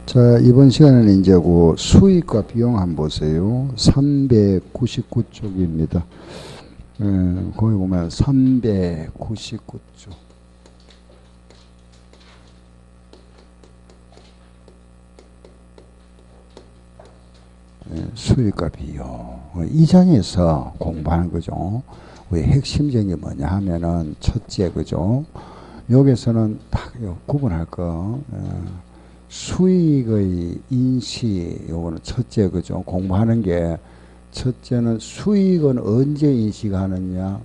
자, 이번 시간에는 이제 그 수익과 비용 한번 보세요. 399쪽입니다. 거기 보면 399쪽. 수익과 비용. 이 장에서 공부하는 거죠. 우리 핵심적인 게 뭐냐 하면은 첫째, 그죠? 여기서는 딱 구분할 거. 수익의 인식, 요거는 첫째, 그죠? 공부하는 게, 첫째는 수익은 언제 인식하느냐?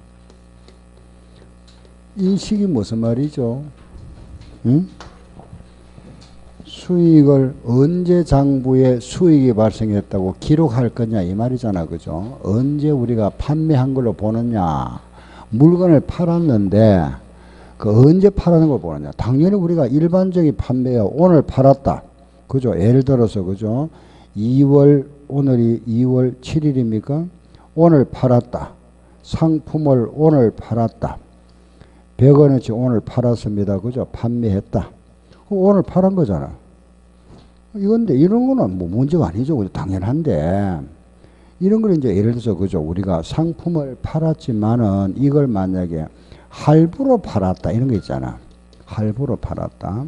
인식이 무슨 말이죠? 응? 수익을 언제 장부에 수익이 발생했다고 기록할 거냐, 이 말이잖아, 그죠? 언제 우리가 판매한 걸로 보느냐? 물건을 팔았는데, 그 언제 팔았는 걸 보느냐. 당연히 우리가 일반적인 판매야. 오늘 팔았다. 그죠? 예를 들어서, 그죠? 오늘이 2월 7일입니까? 오늘 팔았다. 상품을 오늘 팔았다. 100원어치 오늘 팔았습니다. 그죠? 판매했다. 오늘 팔은 거잖아. 이건데, 이런 거는 뭐 문제가 아니죠. 그죠? 당연한데. 이런 걸 이제 예를 들어서, 그죠? 우리가 상품을 팔았지만은 이걸 만약에 할부로 팔았다 이런 거 있잖아. 할부로 팔았다.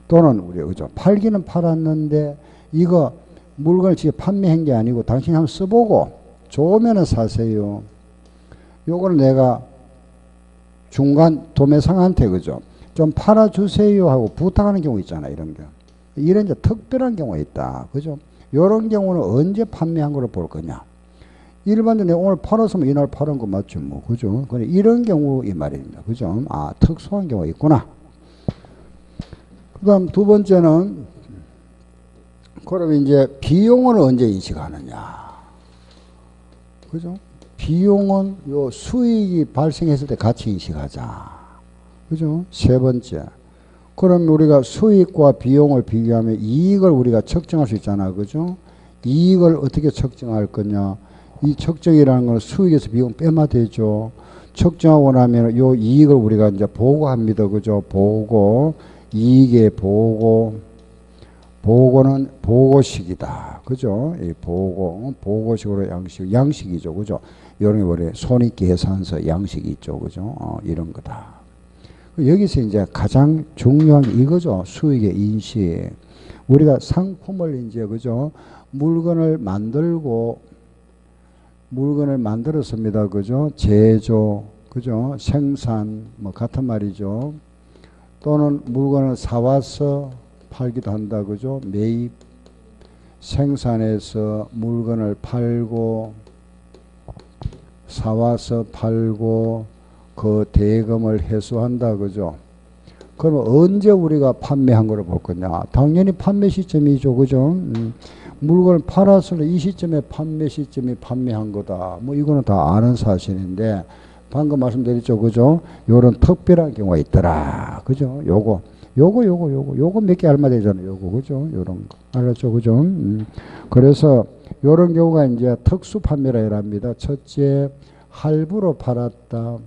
또는 우리 그죠? 팔기는 팔았는데 이거 물건을 직접 판매한 게 아니고 당신이 한번 써보고 좋으면 사세요. 요걸 내가 중간 도매상한테 그죠? 좀 팔아주세요 하고 부탁하는 경우 있잖아. 이런 게. 이런 이제 특별한 경우가 있다. 그죠? 요런 경우는 언제 판매한 거로 볼 거냐? 일반적으로 내가 오늘 팔았으면 이날 팔은 거 맞죠, 뭐. 그죠? 그래, 이런 경우, 이 말입니다. 그죠? 아, 특수한 경우가 있구나. 그 다음 두 번째는, 그럼 이제 비용은 언제 인식하느냐. 그죠? 비용은 요 수익이 발생했을 때 같이 인식하자. 그죠? 세 번째. 그럼 우리가 수익과 비용을 비교하면 이익을 우리가 측정할 수 있잖아. 그죠? 이익을 어떻게 측정할 거냐. 이 측정이라는 건 수익에서 비용 빼면 되죠. 측정하고 나면 요 이익을 우리가 이제 보고합니다. 그죠? 보고, 이익의 보고는 보고식이다. 그죠? 이 보고식으로 양식이죠. 그죠? 이런 게 원래 손익계산서 양식이 있죠. 그죠? 이런 거다. 여기서 이제 가장 중요한 게 이거죠. 수익의 인식. 우리가 상품을 이제, 그죠? 물건을 만들었습니다. 그죠? 제조, 그죠? 생산, 뭐, 같은 말이죠. 또는 물건을 사와서 팔기도 한다. 그죠? 매입, 생산해서 물건을 팔고, 사와서 팔고, 그 대금을 회수한다. 그죠? 그러면 언제 우리가 판매한 거를 볼 거냐? 당연히 판매 시점이죠. 그죠? 물건을 팔았을 때 이 시점에 판매 시점이 판매한 거다. 뭐 이거는 다 아는 사실인데 방금 말씀드렸죠. 그죠? 요런 특별한 경우가 있더라. 그죠? 요거 몇 개 알면 되잖아요. 요거. 그죠? 요런 거. 알았죠? 그죠? 그래서 요런 경우가 이제 특수 판매라 합니다. 첫째, 할부로 팔았다.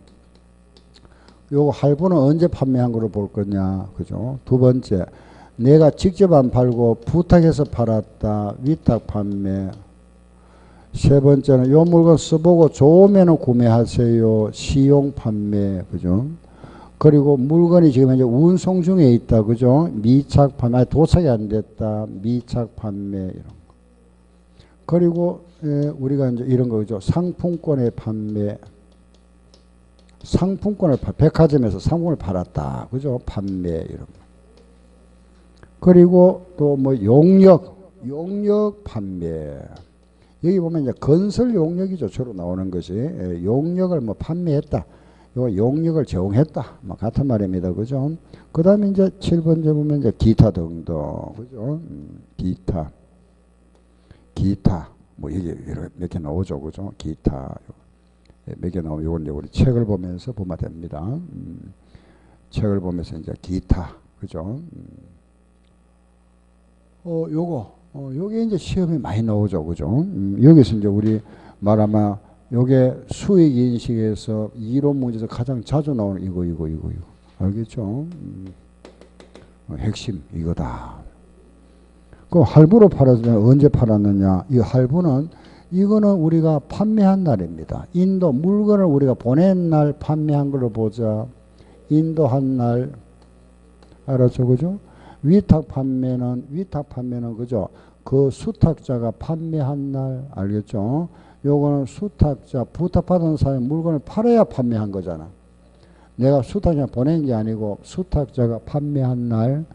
요거 할부는 언제 판매한 거로 볼 거냐. 그죠? 두 번째, 내가 직접 안 팔고 부탁해서 팔았다. 위탁 판매. 세 번째는 요 물건 써보고 좋으면 구매하세요. 시용 판매. 그죠? 그리고 물건이 지금 이제 운송 중에 있다. 그죠? 미착 판매. 도착이 안 됐다. 미착 판매. 이런 거. 그리고 우리가 이제 이런 거죠. 상품권의 판매. 백화점에서 상품을 팔았다. 그죠? 판매. 이런 거. 그리고 또 뭐 용역 판매. 여기 보면 이제 건설 용역이죠. 주로 나오는 것이. 용역을 뭐 판매했다. 요 용역을 제공했다. 뭐 같은 말입니다. 그죠? 그 다음에 이제 7번째 보면 이제 기타 등등. 그죠? 기타. 뭐 이게 몇 개 나오죠. 그죠? 기타. 몇 개 나오면 요건 이제 우리 책을 보면서 보면 됩니다. 책을 보면서 이제 기타. 그죠? 요게 이제 시험에 많이 나오죠. 그죠? 여기서 이제 우리 말하면 요게 수익 인식에서 이론 문제에서 가장 자주 나오는 이거. 알겠죠? 핵심 이거다. 그 할부로 팔았으면 언제 팔았느냐? 이 할부는 이거는 우리가 판매한 날입니다. 인도 물건을 우리가 보낸 날 판매한 걸로 보자. 인도한 날 알았죠, 그죠? 위탁 판매는 그죠? 그 수탁자가 판매한 날 알겠죠? 요거는 수탁자 부탁받은 사람이 물건을 팔아야 판매한 거잖아. 내가 수탁자 보낸 게 아니고 수탁자가 판매한 날.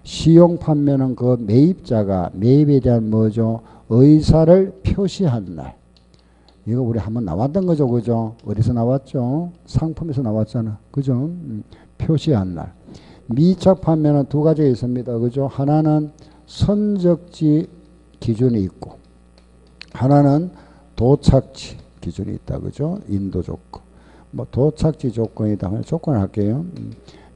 시용 판매는 그 매입자가 매입에 대한 뭐죠? 의사를 표시한 날. 이거 우리 한번 나왔던 거죠, 그죠? 어디서 나왔죠? 상품에서 나왔잖아, 그죠? 표시한 날. 미착 판매는 두 가지가 있습니다, 그죠? 하나는 선적지 기준이 있고, 하나는 도착지 기준이 있다, 그죠? 인도 조건. 뭐 도착지 조건이다 하면 조건을 할게요.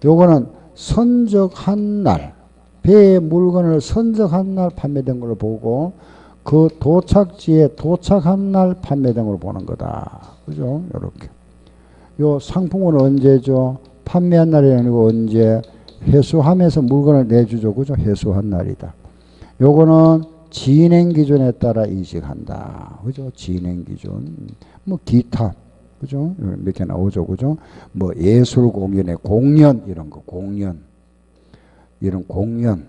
요거는 선적한 날, 배에 물건을 선적한 날 판매된 걸로 보고, 그 도착지에 도착한 날 판매된 걸로 보는 거다. 그죠? 요렇게. 요 상품은 언제죠? 판매한 날이 아니고 언제? 회수하면서 물건을 내주죠. 그죠? 회수한 날이다. 요거는 진행 기준에 따라 인식한다. 그죠? 진행 기준. 뭐 기타. 그죠? 몇 개 나오죠. 그죠? 뭐 예술 공연의 공연 이런 거. 공연. 이런 공연.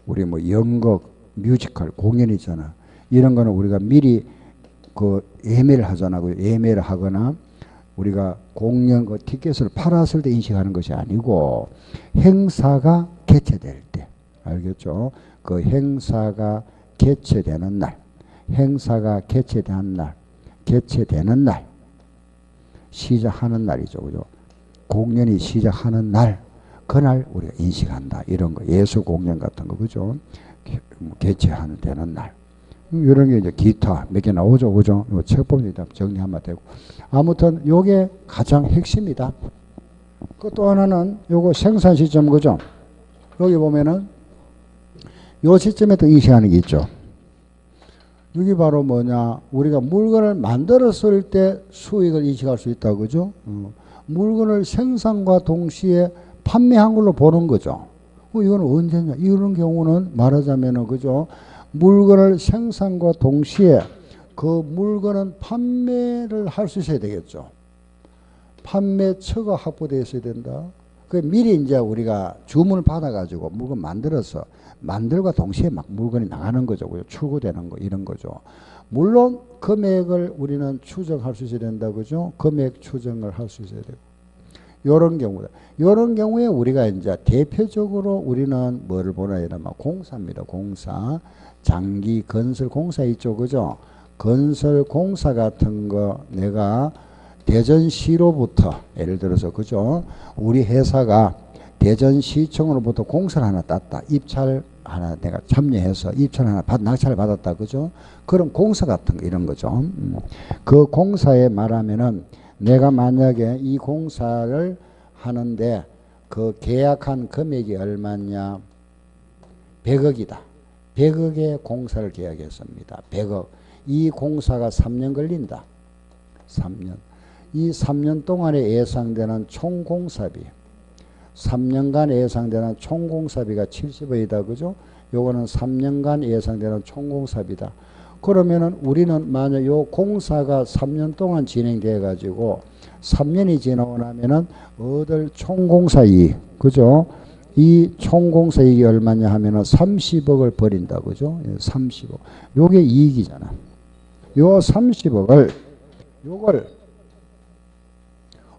우리 뭐 연극 뮤지컬 공연이잖아. 이런 거는 우리가 미리 그 예매를 하잖아. 그 예매를 하거나 우리가 공연 그 티켓을 팔았을 때 인식하는 것이 아니고 행사가 개최될 때. 알겠죠? 그 행사가 개최되는 날. 행사가 개최되는 날. 개최되는 날. 시작하는 날이죠. 그죠? 공연이 시작하는 날. 그날 우리가 인식한다. 이런 거. 예술 공연 같은 거. 그죠? 개최하는 되는 날. 이런 게 이제 기타 몇 개 나오죠. 그죠? 이 책법이 정리하면 되고. 아무튼 요게 가장 핵심이다. 그 또 하나는 요거 생산 시점. 그죠? 여기 보면은 요 시점에 또 인식하는 게 있죠. 이게 바로 뭐냐? 우리가 물건을 만들었을 때 수익을 인식할 수 있다. 그죠? 물건을 생산과 동시에 판매한 걸로 보는 거죠. 이건 언제냐? 이런 경우는 말하자면은, 그죠? 물건을 생산과 동시에 그 물건은 판매를 할 수 있어야 되겠죠. 판매처가 확보되어 있어야 된다. 그 미리 이제 우리가 주문을 받아가지고 물건 만들어서 만들과 동시에 막 물건이 나가는 거죠. 출고되는 거, 이런 거죠. 물론 금액을 우리는 추정할 수 있어야 된다. 그죠? 금액 추정을 할 수 있어야 되고. 요런 경우다. 요런 경우에 우리가 이제 대표적으로 우리는 뭐를 보나 이러면 공사입니다. 공사. 장기 건설 공사 있죠. 그죠? 건설 공사 같은 거 내가 대전시로부터 예를 들어서 그죠? 우리 회사가 대전시청으로부터 공사를 하나 땄다. 입찰 하나 내가 참여해서 입찰 하나 낙찰을 받았다. 그죠? 그런 공사 같은 거 이런 거죠. 그 공사에 말하면은 내가 만약에 이 공사를 하는데 그 계약한 금액이 얼마냐? 100억이다. 100억의 공사를 계약했습니다. 100억. 이 공사가 3년 걸린다. 3년. 이 3년 동안에 예상되는 총공사비. 3년간 예상되는 총공사비가 70억이다. 그죠? 요거는 3년간 예상되는 총공사비다. 그러면은 우리는 만약 요 공사가 3년 동안 진행돼 가지고 3년이 지나고 나면은 얻을 총공사 이익, 그죠? 이 총공사 이익이 얼마냐 하면은 30억을 버린다. 그죠? 30억. 요게 이익이잖아. 요 30억을 요걸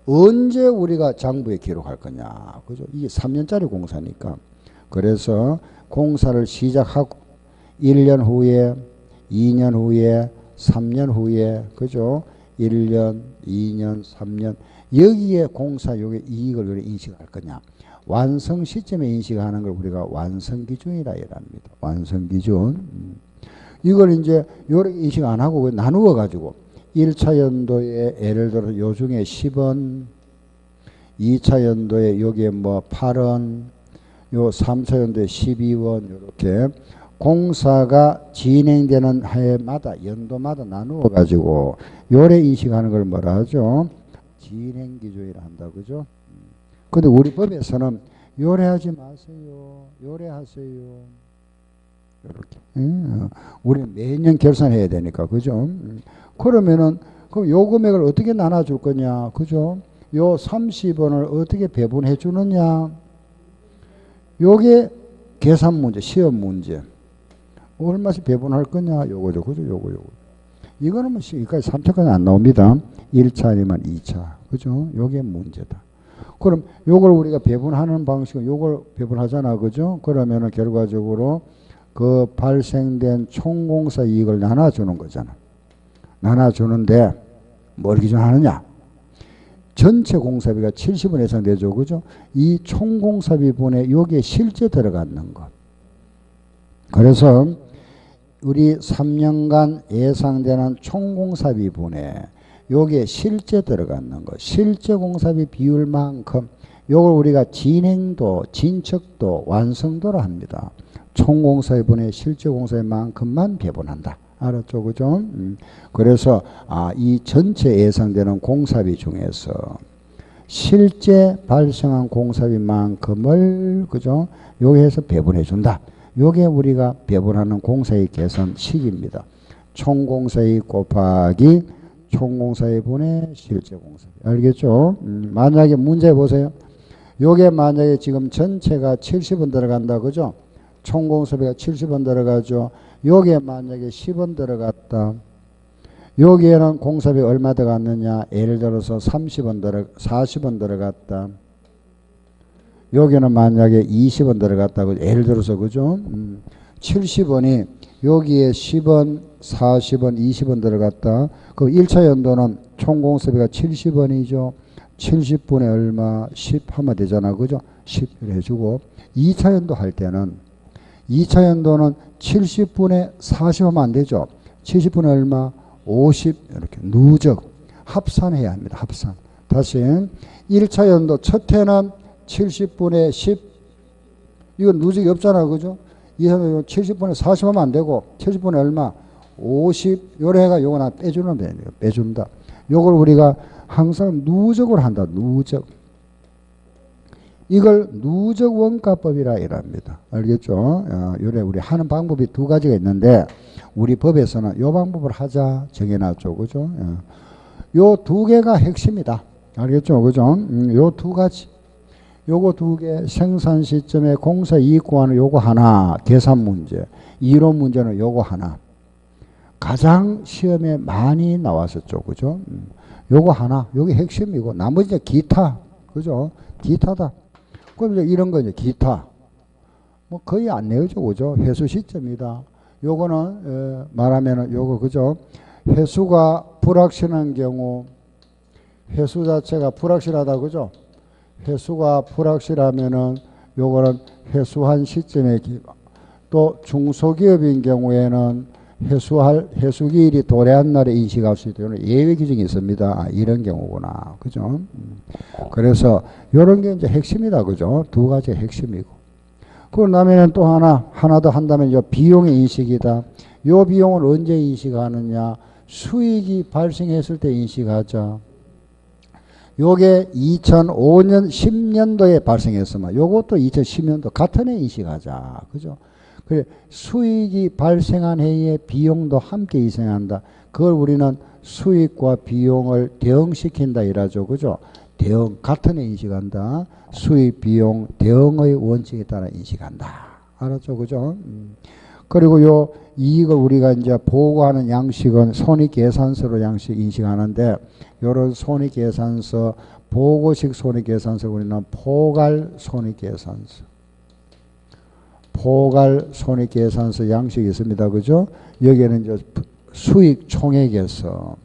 언제 우리가 장부에 기록할 거냐. 그죠? 이게 3년짜리 공사니까. 그래서 공사를 시작하고 1년 후에 2년 후에 3년 후에 그죠? 1년, 2년, 3년 여기에 공사 요게 이익을 우리 인식할 거냐. 완성 시점에 인식하는 걸 우리가 완성 기준이라 이랍니다. 완성 기준. 이걸 이제 요렇게 인식 안 하고 나누어 가지고 1차 연도에 예를 들어 요 중에 10원, 2차 연도에 여기에 뭐 8원, 요 3차 연도에 12원 이렇게 공사가 진행되는 해마다 연도마다 나누어 가지고 요래 인식하는 걸 뭐라 하죠? 진행 기준이라 한다. 그죠? 근데 우리 법에서는 요래 하지 마세요. 요래 하세요. 이렇게. 우리 매년 결산해야 되니까, 그죠? 그러면은, 그럼 요 금액을 어떻게 나눠줄 거냐, 그죠? 요 30원을 어떻게 배분해 주느냐. 요게 계산 문제, 시험 문제. 얼마씩 배분할 거냐, 요거죠, 그죠? 요거. 이거는 뭐, 여기까지 3차까지 안 나옵니다. 1차 아니면 2차. 그죠? 요게 문제다. 그럼 요걸 우리가 배분하는 방식은 요걸 배분하잖아. 그죠? 그러면은 결과적으로 그 발생된 총공사 이익을 나눠주는 거잖아. 나눠주는데 뭘 기준하느냐? 전체 공사비가 70원 이상 되죠. 그죠? 이 총공사비분에 여기에 실제 들어가는 것. 그래서 우리 3년간 예상되는 총공사비분에 여기에 실제 들어가는 것, 실제 공사비 비율만큼 요걸 우리가 진행도, 진척도, 완성도로 합니다. 총공사비분의 실제 공사비만큼만 배분한다. 알았죠? 그죠? 그래서 이 전체 예상되는 공사비 중에서 실제 발생한 공사비만큼을 그죠? 여기에서 배분해 준다. 요게 우리가 배분하는 공사이익 계산식입니다. 총공사이익 곱하기 총공사비분의 실제 공사비. 알겠죠? 만약에 문제 보세요. 요게 만약에 지금 전체가 70원 들어간다. 그죠? 총공사비가 70원 들어가죠. 여기에 만약에 10원 들어갔다. 여기에는 공사비 얼마 들어갔느냐? 예를 들어서 40원 들어갔다. 여기는 만약에 20원 들어갔다고 예를 들어서 그죠? 70원이 여기에 10원, 40원, 20원 들어갔다. 그 1차 연도는 총공사비가 70원이죠. 70분의 얼마? 10 하면 되잖아. 그죠? 10 해주고 2차 연도 할 때는 2차 연도는 70분의 40 하면 안 되죠. 70분의 얼마? 50 이렇게 누적 합산해야 합니다. 합산. 다시 1차 연도 첫 해는 70분의 10 이건 누적이 없잖아. 그죠? 2차는 70분의 40 하면 안 되고 70분의 얼마? 50 요래가 요거 나 빼주는 거예요. 빼준다. 요걸 우리가 항상 누적을 한다. 누적. 이걸 누적 원가법이라 이랍니다. 알겠죠? 요래 우리 하는 방법이 두 가지가 있는데 우리 법에서는 요 방법을 하자 정해놨죠. 그죠? 요 두 개가 핵심이다. 알겠죠? 그죠? 요 두 가지. 요거 두 개 생산 시점에 공사 이익 구하는 요거 하나 계산 문제. 이론 문제는 요거 하나. 가장 시험에 많이 나왔었죠. 그죠? 요거 하나. 요게 핵심이고 나머지 이제 기타. 그죠? 기타다. 그럼 이제 이런 거 이제 기타. 뭐 거의 안 내어줘. 그죠? 회수 시점이다. 요거는 말하면은 요거 그죠? 회수가 불확실한 경우 회수 자체가 불확실하다. 그죠? 회수가 불확실하면은 요거는 회수한 시점에 또 중소기업인 경우에는 회수기일이 도래한 날에 인식할 수 있도록 예외 규정이 있습니다. 이런 경우구나. 그죠? 그래서 요런 게 이제 핵심이다. 그죠? 두 가지 핵심이고. 그러고 나면은 또 하나 더 한다면 요 비용의 인식이다. 요 비용을 언제 인식하느냐? 수익이 발생했을 때 인식하자. 요게 2005년 10년도에 발생했으면 요것도 2010년도 같은 해 인식하자. 그죠? 그래 수익이 발생한 해에 비용도 함께 발생한다. 그걸 우리는 수익과 비용을 대응시킨다 이라죠. 그죠? 대응 같은 해 인식한다. 수익 비용 대응의 원칙에 따라 인식한다. 알았죠? 그죠? 그리고 요 이익을 우리가 이제 보고하는 양식은 손익계산서로 양식 인식하는데 요런 손익계산서 보고식 손익계산서 우리는 포괄 손익계산서 포괄 손익계산서 양식이 있습니다. 그죠? 여기에는 이제 수익 총액에서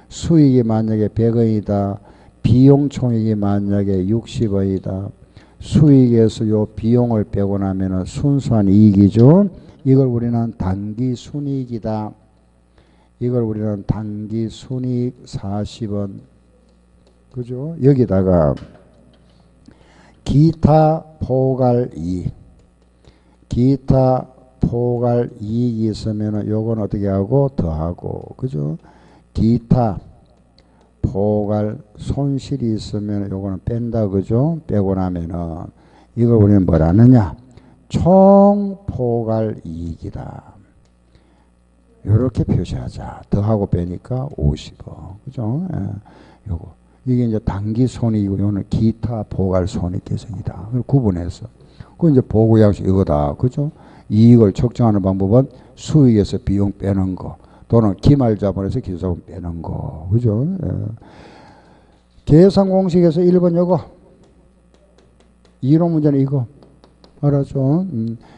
수익이 만약에 100원이다. 비용 총액이 만약에 60원이다. 수익에서 요 비용을 빼고 나면은 순수한 이익이죠. 이걸 우리는 단기 순이익이다. 이걸 우리는 단기 순이익 40원. 그죠? 여기다가 기타 포괄 이익. 기타 포괄 이익이 있으면 요건 어떻게 하고 더하고 그죠? 기타 포괄 손실이 있으면 요거는 뺀다. 그죠? 빼고 나면은 이걸 우리는 뭐라 하느냐? 총 포괄 이익이다. 이렇게 표시하자. 더하고 빼니까 50억. 그죠? 예. 요거. 이게 이제 단기 손익이고, 요는 기타 포괄 손익 계승이다. 그걸 구분해서. 그 이제 보고 양식 이거다. 그죠? 이익을 측정하는 방법은 수익에서 비용 빼는 거, 또는 기말자본에서 기술자본 빼는 거. 그죠? 예. 계산 공식에서 1번 요거. 이론 문제는 이거. 알았죠?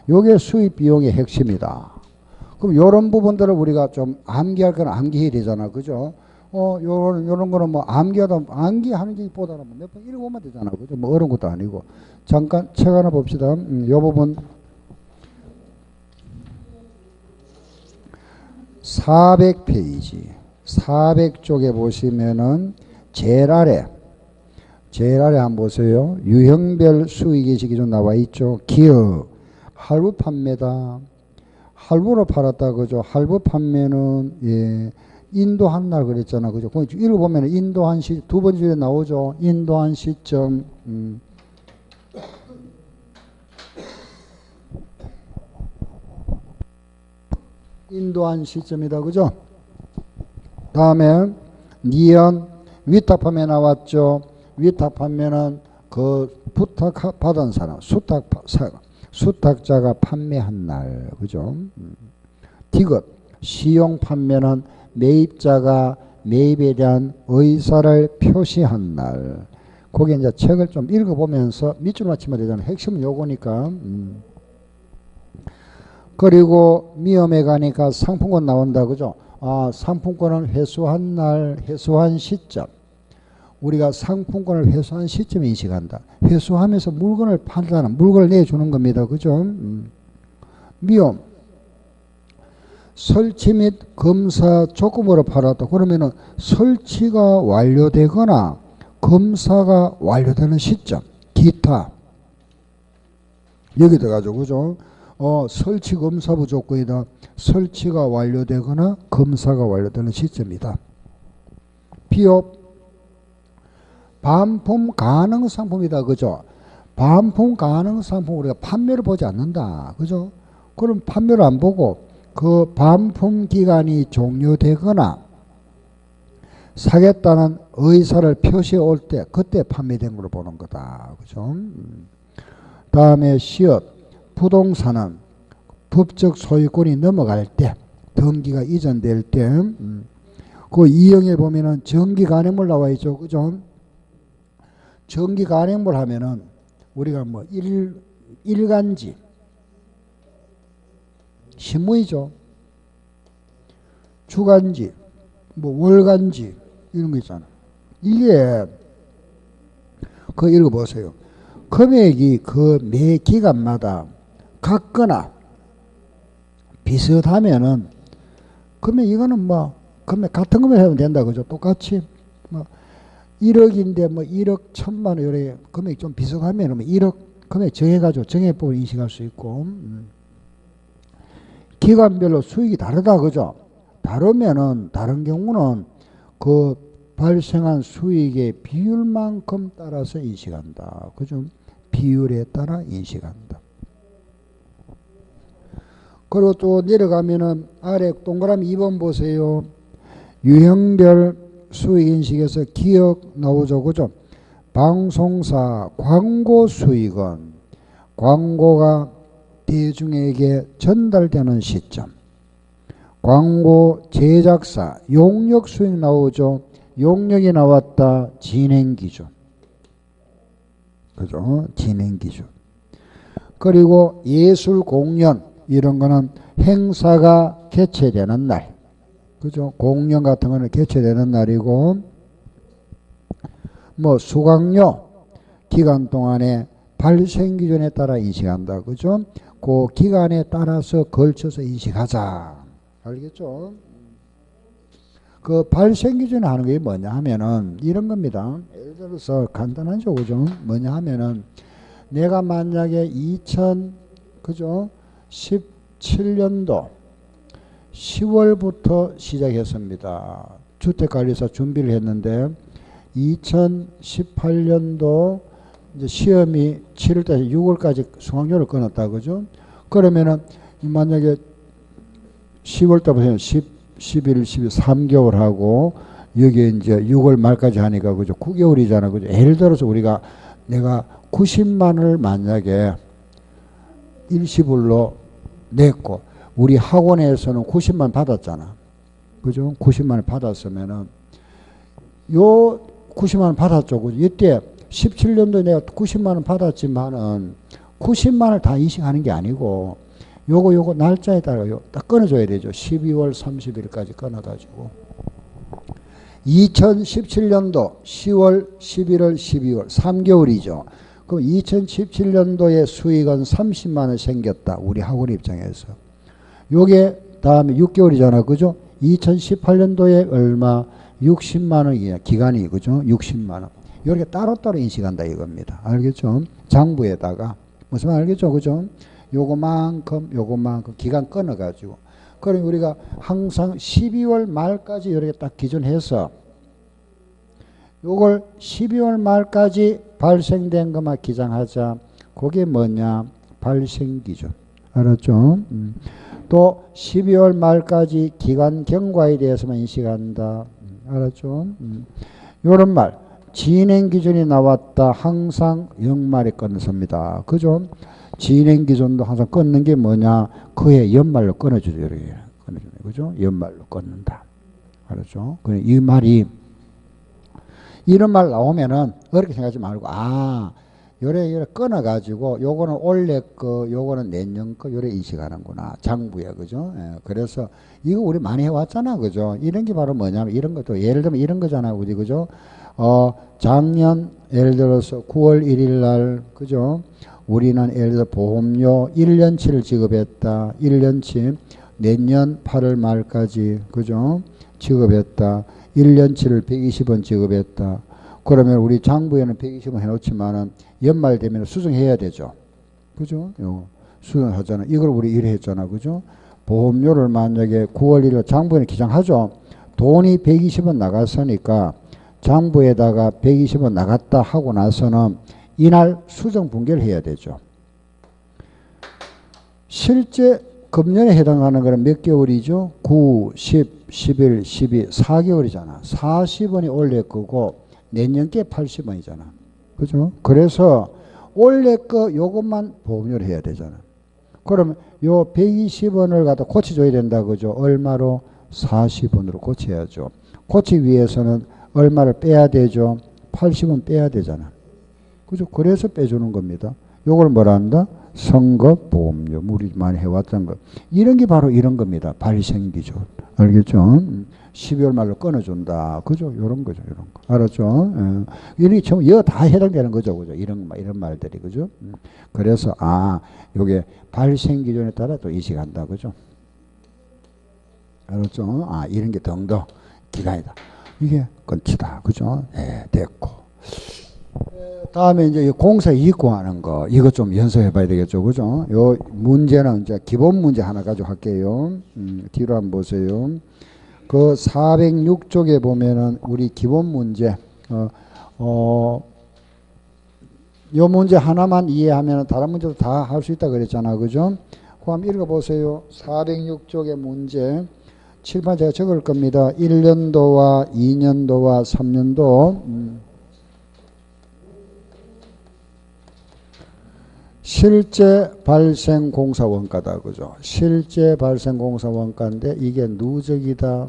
요게 수익 비용의 핵심이다. 그럼 요런 부분들을 우리가 좀 암기할 건 암기해야 되잖아. 그죠? 요런 거는 뭐 암기하는 게 보다는 몇 번 읽어보면 되잖아. 그죠? 뭐 어려운 것도 아니고. 잠깐 책 하나 봅시다. 요 부분. 400페이지. 400쪽에 보시면은 제일 아래 한번 보세요. 유형별 수익의식이 좀 나와 있죠. 기업, 할부 판매다. 할부로 팔았다. 그죠? 할부 판매는, 예, 인도한 날 그랬잖아. 그죠? 읽어보면 인도한 두 번째 줄에 나오죠. 인도한 시점. 인도한 시점이다. 그죠? 다음에, 니은, 위탁 판매 나왔죠. 위탁 판매는 그 부탁 받은 사람, 수탁자가 판매한 날. 그죠? 디귿, 시용 판매는 매입자가 매입에 대한 의사를 표시한 날. 거기 이제 책을 좀 읽어보면서 밑줄 맞추면 되잖아요. 핵심은 요거니까. 그리고 미음에 가니까 상품권 나온다. 그죠? 아, 상품권은 회수한 날, 회수한 시점. 우리가 상품권을 회수한 시점에 인식한다. 회수하면서 물건을 판다는, 물건을 내주는 겁니다. 그죠? 미음. 설치 및 검사 조건으로 팔았다. 그러면은 설치가 완료되거나 검사가 완료되는 시점. 기타. 여기 들어가죠. 그죠? 설치 검사부 조건이다. 설치가 완료되거나 검사가 완료되는 시점이다. 비업. 반품 가능 상품이다. 그죠? 반품 가능 상품 우리가 판매를 보지 않는다. 그죠? 그럼 판매를 안 보고 그 반품 기간이 종료되거나 사겠다는 의사를 표시해 올 때 그때 판매된 걸로 보는 거다. 그죠? 다음에 시엇. 부동산은 법적 소유권이 넘어갈 때, 등기가 이전될 때, 그 이형에 보면은 정기 간행물 나와 있죠. 그죠? 정기 간행물 하면은 우리가 뭐 일간지, 신문이죠. 주간지, 뭐 월간지 이런 거 있잖아. 이게 그거 읽어보세요. 금액이 그 매 기간마다 같거나 비슷하면은 그러면 이거는 뭐 금액 같은 것만 하면 된다. 그죠? 똑같이 뭐 1억인데 뭐 1억 1,000만 원 이렇게 금액이 좀 비슷하면 뭐 1억 금액 정해가지고 정해법을 인식할 수 있고 기간별로 수익이 다르다. 그죠? 다르면은 다른 경우는 그 발생한 수익의 비율만큼 따라서 인식한다. 그죠? 비율에 따라 인식한다. 그리고 또 내려가면은 아래 동그라미 2번 보세요. 유형별 수익인식에서 기억 나오죠. 그죠? 방송사 광고 수익은 광고가 대중에게 전달되는 시점. 광고 제작사 용역 수익 나오죠. 용역이 나왔다. 진행기준. 그죠? 진행기준. 그리고 예술 공연 이런 거는 행사가 개최되는 날. 그죠? 공연 같은 거는 개최되는 날이고, 뭐 수강료 기간 동안에 발생 기준에 따라 인식한다. 그죠? 그 기간에 따라서 걸쳐서 인식하자. 알겠죠? 그 발생 기준에 하는 게 뭐냐 하면은 이런 겁니다. 예를 들어서 간단하죠. 그죠? 뭐냐 하면은 내가 만약에 그죠? 17년도 10월부터 시작했습니다. 주택관리사 준비를 했는데 2018년도 이제 시험이 7월달 6월까지 수강료를 끊었다 그죠? 그러면은 만약에 10월달부터 11, 12, 3개월 하고 여기에 이제 6월 말까지 하니까 그죠? 9개월이잖아 그죠? 예를 들어서 우리가 내가 90만을 만약에 일시불로 냈고 우리 학원에서는 90만 받았잖아. 그죠? 90만을 받았으면은 요 90만원 받았죠. 그죠? 이때 17년도에 내가 90만원 받았지만은 90만원을 다 이식하는 게 아니고 요거 날짜에 따라 딱 끊어줘야 되죠. 12월 30일까지 끊어가지고 2017년도 10월, 11월, 12월 3개월이죠. 그럼 2017년도에 수익은 30만원 생겼다. 우리 학원 입장에서. 요게 다음에 6개월이잖아. 그죠? 2018년도에 얼마? 60만원이야. 기간이. 그죠? 60만원. 이렇게 따로따로 인식한다 이겁니다. 알겠죠? 장부에다가. 무슨 말 알겠죠? 그죠? 요거만큼 기간 끊어가지고. 그럼 우리가 항상 12월 말까지 이렇게 딱 기준해서 요걸 12월 말까지 발생된 것만 기장하자. 그게 뭐냐? 발생기준. 알았죠? 또 12월 말까지 기간 경과에 대해서만 인식한다. 알았죠? 요런 말. 진행 기준이 나왔다. 항상 연말에 끊습니다. 그죠? 진행 기준도 항상 끊는 게 뭐냐? 그해 연말로 끊어주죠. 이렇게. 끊어주네. 그죠? 연말로 끊는다. 알았죠? 이 말이, 이런 말 나오면은, 어렵게 생각하지 말고, 요래 끊어가지고, 요거는 올해 거, 요거는 내년 거, 요래 인식하는구나. 장부에. 그죠? 예, 그래서, 이거 우리 많이 해왔잖아. 그죠? 이런 게 바로 뭐냐면, 이런 것도, 예를 들면 이런 거잖아. 우리, 그죠? 작년, 예를 들어서 9월 1일 날, 그죠? 우리는 예를 들어 보험료 1년치를 지급했다. 1년치. 내년 8월 말까지, 그죠? 지급했다. 1년치를 120원 지급했다. 그러면 우리 장부에는 120원 해놓지만은 연말 되면 수정해야 되죠. 그죠? 수정하잖아. 이걸 우리 이래 했잖아. 그죠? 보험료를 만약에 9월 1일 장부에는 기장하죠. 돈이 120원 나갔으니까 장부에다가 120원 나갔다 하고 나서는 이날 수정 분개를 해야 되죠. 실제 금년에 해당하는 거는 몇 개월이죠? 9, 10, 11, 12, 4개월이잖아. 40원이 올해 거고 내년 게 80원이잖아. 그죠? 그래서 올해 거 요것만 보험료를 해야 되잖아. 그러면 요 120원을 갖다 고쳐줘야 된다. 그죠? 얼마로? 40원으로 고쳐야죠. 고치기 위해서는 얼마를 빼야 되죠? 80원 빼야 되잖아. 그죠? 그래서 빼주는 겁니다. 요걸 뭐라 한다? 선거보험료. 우리 많이 해왔던 거. 이런 게 바로 이런 겁니다. 발생기준. 알겠죠? 12월 말로 끊어준다. 그죠? 요런 거죠. 요런 거. 알았죠? 예. 이게 전부 이거 다 해당되는 거죠. 그죠? 이런 말들이. 그죠? 그래서, 요게 발생기준에 따라 또 인식한다. 그죠? 알았죠? 이런 게 정도 기간이다. 이게 끝이다. 그죠? 예, 됐고. 다음에 이제 공사 이익 구하는 거, 이거 좀 연습해 봐야 되겠죠. 그죠? 요 문제는 이제 기본 문제 하나 가지고 할게요. 뒤로 한번 보세요. 그 406쪽에 보면은 우리 기본 문제, 요 문제 하나만 이해하면 다른 문제도 다 할 수 있다 그랬잖아. 그죠? 그거 한번 읽어보세요. 406쪽의 문제. 칠판 제가 적을 겁니다. 1년도와 2년도와 3년도. 실제 발생 공사 원가다. 그죠? 실제 발생 공사 원가인데 이게 누적이다.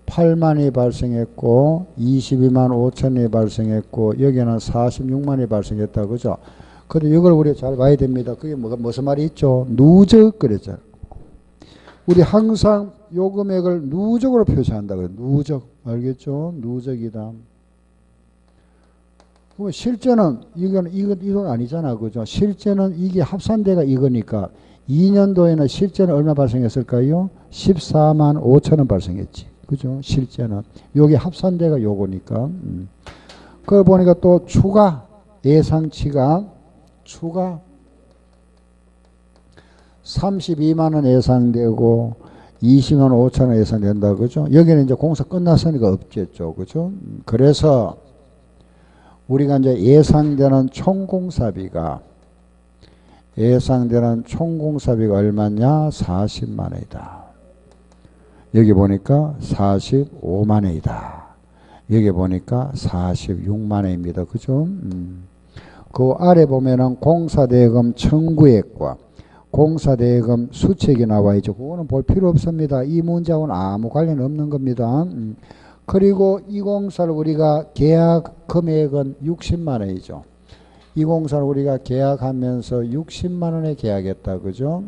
8만이 발생했고 22만 5천이 발생했고 여기는 46만이 발생했다. 그죠? 근데 이걸 우리 잘 봐야 됩니다. 그게 무슨 말이 있죠? 누적 그랬잖아. 우리 항상 요 금액을 누적으로 표시한다. 그래. 누적. 알겠죠? 누적이다. 실제는 이건 아니잖아. 그죠? 실제는 이게 합산대가 이거니까 2년도에는 실제는 얼마 발생했을까요? 14만 5천원 발생했지. 그죠? 실제는. 여기 합산대가 요거니까. 그걸 보니까 또 추가 예상치가 추가 32만원 예상되고 20만 5천원 예상된다. 그죠? 여기는 이제 공사 끝났으니까 없겠죠. 그죠? 그래서 우리가 이제 예상되는 총공사비가 얼마냐? 40만 원이다. 여기 보니까 45만 원이다. 여기 보니까 46만 원입니다. 그죠? 그 아래 보면은 공사대금 청구액과 공사대금 수책이 나와 있죠. 그거는 볼 필요 없습니다. 이 문제하고는 아무 관련 없는 겁니다. 그리고 이 공사를 우리가 계약 금액은 60만 원이죠. 이 공사를 우리가 계약하면서 60만 원에 계약했다. 그죠?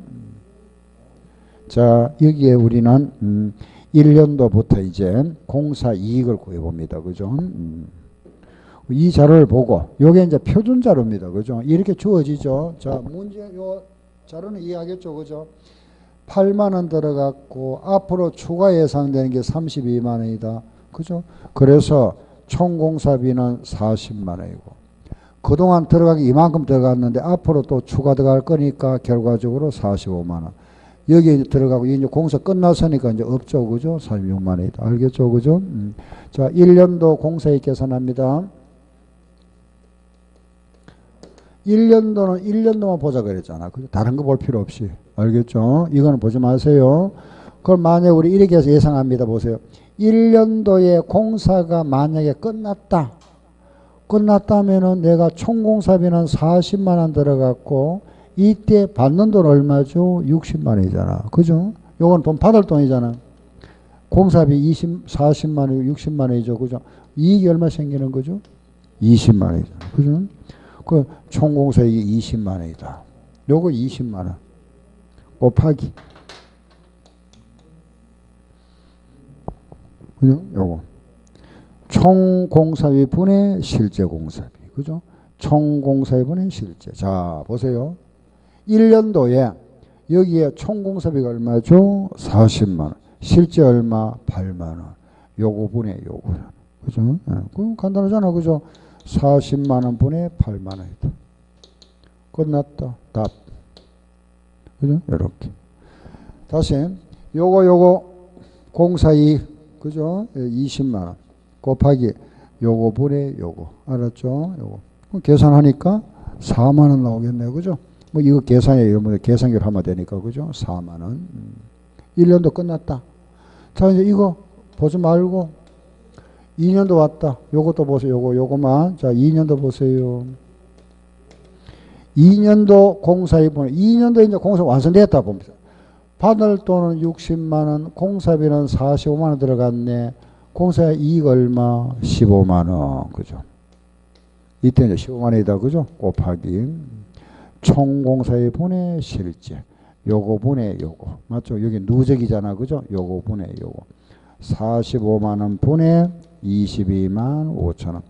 자, 여기에 우리는 1년도부터 이제 공사 이익을 구해봅니다. 그죠? 이 자료를 보고, 요게 이제 표준 자료입니다. 그죠? 이렇게 주어지죠. 자, 문제, 요 자료는 이해하겠죠. 그죠? 8만 원 들어갔고, 앞으로 추가 예상되는 게 32만 원이다. 그죠? 그래서 총 공사비는 40만 원이고, 그동안 들어가기 이만큼 들어갔는데, 앞으로 또 추가 들어갈 거니까 결과적으로 45만 원. 여기 이제 들어가고, 이제 공사 끝났으니까 이제 없죠. 그죠? 46만 원이다. 알겠죠? 그죠? 자, 1년도 공사액 계산합니다. 1년도는 1년도만 보자 그랬잖아. 그죠? 다른 거 볼 필요 없이. 알겠죠? 이거는 보지 마세요. 그럼 만약에 우리 이렇게 해서 예상합니다. 보세요. 1년도에 공사가 만약에 끝났다면은 내가 총공사비는 40만 원 들어갔고, 이때 받는 돈 얼마죠? 60만 원이잖아. 그죠? 요건 돈 받을 돈이잖아. 공사비 40만 원, 60만 원이죠. 그죠? 이익이 얼마 생기는 거죠? 20만 원이잖아. 그죠? 그 총공사이익이 20만 원이다. 요거 20만 원 곱하기, 그죠? 요거 총공사비 분의 실제 공사비. 그죠? 총공사비 분의 실제. 자, 보세요. 1년도에 여기에 총공사비가 얼마죠? 40만 원. 실제 얼마? 8만 원. 요거 분의 요거. 그죠? 그럼 간단하잖아. 그죠? 40만 원 분의 8만 원이다. 끝났다. 답. 그죠? 이렇게. 다시 요거 공사이익, 그죠? 20만 원 곱하기 요거 분의 요거. 알았죠? 요거. 그럼 계산하니까 4만 원 나오겠네요. 그죠? 뭐 이거 계산에 여러분들 계산기를 하면 되니까. 그죠? 4만 원. 1년도 끝났다. 자, 이제 이거 보지 말고 2년도 왔다. 요것도 보세요. 요거만. 자, 2년도 보세요. 2년도 공사비 보면 2년도 이제 공사 완성됐다 봅니다. 받을 돈은 60만 원, 공사비는 45만 원 들어갔네. 공사 이익 얼마? 15만 원. 그죠? 이때 이제 15만 원이다. 그죠? 곱하기 총 공사비 분의 실제. 요거 분의 요거. 맞죠? 여기 누적이잖아. 그죠? 요거 분의 요거. 45만 원 분의 22만 5천 원.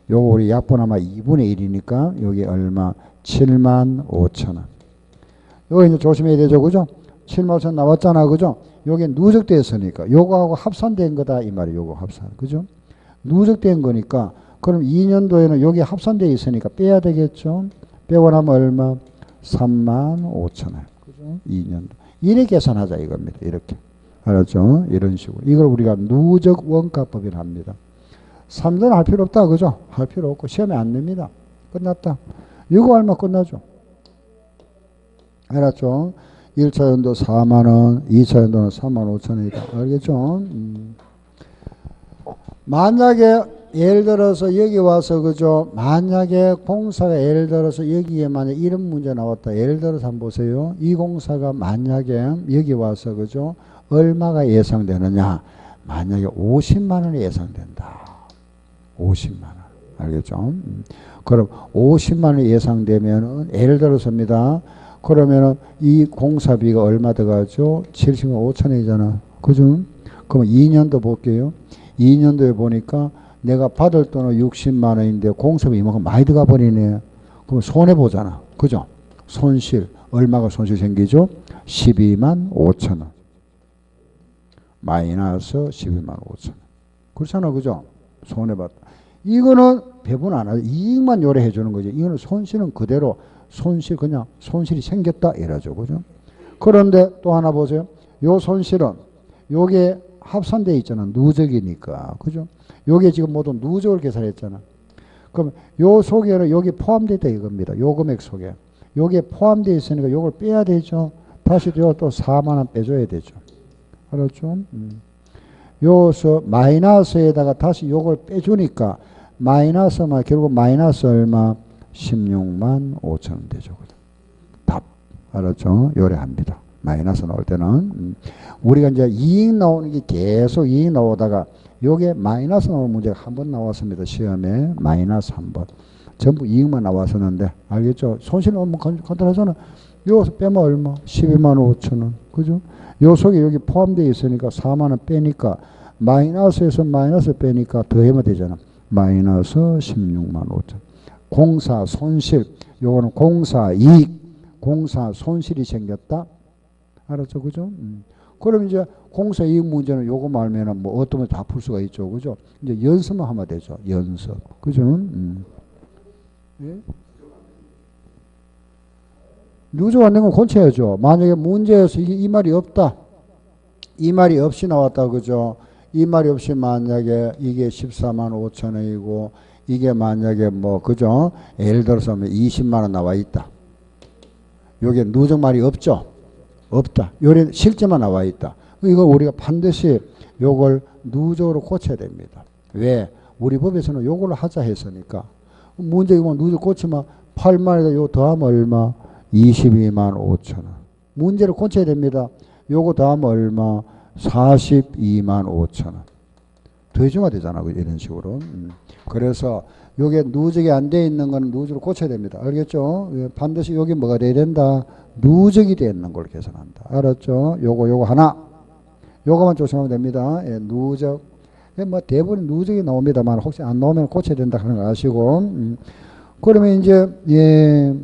요거 우리 약분하면 2분의 1이니까 여기 얼마? 7만 5천 원. 요거 이제 조심해야 되죠. 그죠? 7만 5천 원 나왔잖아. 그죠? 요게 누적되어 있으니까 요거하고 합산된 거다 이 말이에요. 요거 합산. 그죠? 누적된 거니까 그럼 2년도에는 여기 합산되어 있으니까 빼야 되겠죠? 빼고 나면 얼마? 3만 5천 원. 그죠? 2년도. 이렇게 계산하자 이겁니다. 이렇게. 알았죠? 이런 식으로. 이걸 우리가 누적 원가법이라 합니다. 3년 할 필요 없다. 그죠? 할 필요 없고 시험에 안 냅니다. 끝났다. 이거 얼마 끝나죠? 알았죠? 1차 연도 4만 원, 2차 연도는 3만 5천 원이다. 알겠죠? 만약에 예를 들어서 여기 와서 그죠? 만약에 공사가 예를 들어서 여기에 만약 이런 문제 나왔다. 예를 들어서 한번 보세요. 이 공사가 만약에 여기 와서 그죠? 얼마가 예상되느냐? 만약에 50만 원이 예상된다. 50만 원. 알겠죠? 그럼 50만 원이 예상되면은 예를 들어서입니다. 그러면은 이 공사비가 얼마 들어가죠? 70만 5천 원이잖아. 그죠? 그럼 2년도 볼게요. 2년도에 보니까 내가 받을 돈은 60만 원인데 공사비 이만큼 많이 들어가 버리네. 그럼 손해 보잖아. 그죠? 손실. 얼마가 손실 생기죠? 12만 5천 원. 마이너스 12만 5천 원. 그렇잖아. 그죠? 손해 봤다. 이거는 배분 안 하죠. 이익만 요래해 주는 거지. 이거는 손실은 그대로 손실 그냥 손실이 생겼다 이러죠. 그죠? 그런데 또 하나 보세요. 요 손실은 요게 합산되어 있잖아. 누적이니까. 그죠? 요게 지금 모두 누적을 계산했잖아. 그럼 요 속에는 여기 포함되어 있다 이겁니다. 요 금액 속에. 요게 포함되어 있으니까 요걸 빼야 되죠. 다시 또 4만 원 빼줘야 되죠. 알았죠? 요서 마이너스에다가 다시 요걸 빼주니까 마이너스만 결국 마이너스 얼마? 16만 5천 원 되죠. 답. 알았죠? 요래합니다. 마이너스 나올 때는 우리가 이제 이익 나오는 게 계속 이익 나오다가 요게 마이너스 나오는 문제가 한 번 나왔습니다. 시험에 마이너스 한 번. 전부 이익만 나왔었는데 알겠죠? 손실 너무 간단하잖아. 여기서 빼면 얼마? 12만 5천 원. 그죠? 요 속에 여기 포함되어 있으니까 4만 원 빼니까 마이너스에서 마이너스 빼니까 더하면 되잖아. 마이너스 16만 5천. 공사 손실. 요거는 공사 이익. 공사 손실이 생겼다. 알았죠? 그죠? 그럼 이제 공사 이익 문제는 요거 말면은 뭐 어떤 거 다 풀 수가 있죠. 그죠? 이제 연습만 하면 되죠. 연습. 그죠? 예? 누적 안 된 건 고쳐야죠. 만약에 문제에서 이 말이 없다. 이 말이 없이 나왔다. 그죠? 이 말이 없이 만약에 이게 14만 5천 원이고 이게 만약에 뭐 그죠? 예를 들어서 20만 원 나와 있다. 요게 누적 말이 없죠. 없다. 요래 실제만 나와 있다. 이거 우리가 반드시 요걸 누적으로 고쳐야 됩니다. 왜? 우리 법에서는 요걸 하자 했으니까. 문제 이거 누적 고치면 8만에다 요 더하면 얼마? 22만 5천 원. 문제를 고쳐야 됩니다. 요거 더하면 얼마? 42만 5천 원. 더해주면 되잖아. 이런 식으로. 그래서 요게 누적이 안 돼 있는 거는 누적으로 고쳐야 됩니다. 알겠죠? 반드시 여기 뭐가 돼야 된다? 누적이 되어 있는 걸 계산한다. 알았죠? 요거 하나. 요거만 조심하면 됩니다. 예, 누적. 뭐 대부분 누적이 나옵니다만 혹시 안 나오면 고쳐야 된다 하는 거 아시고. 그러면 이제 예,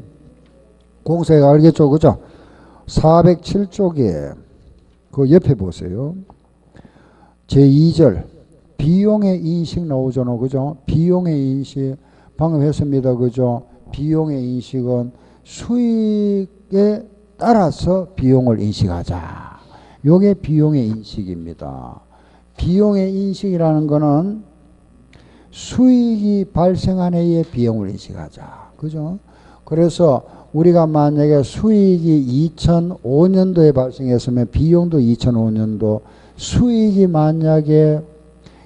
공사가 알겠죠? 그죠? 407쪽에 그 옆에 보세요. 제2절 비용의 인식 나오잖아. 그죠? 비용의 인식 방금 했습니다. 그죠? 비용의 인식은 수익에 따라서 비용을 인식하자. 요게 비용의 인식입니다. 비용의 인식이라는 거는 수익이 발생한 해에 비용을 인식하자. 그죠? 그래서 우리가 만약에 수익이 2005년도에 발생했으면 비용도 2005년도, 수익이 만약에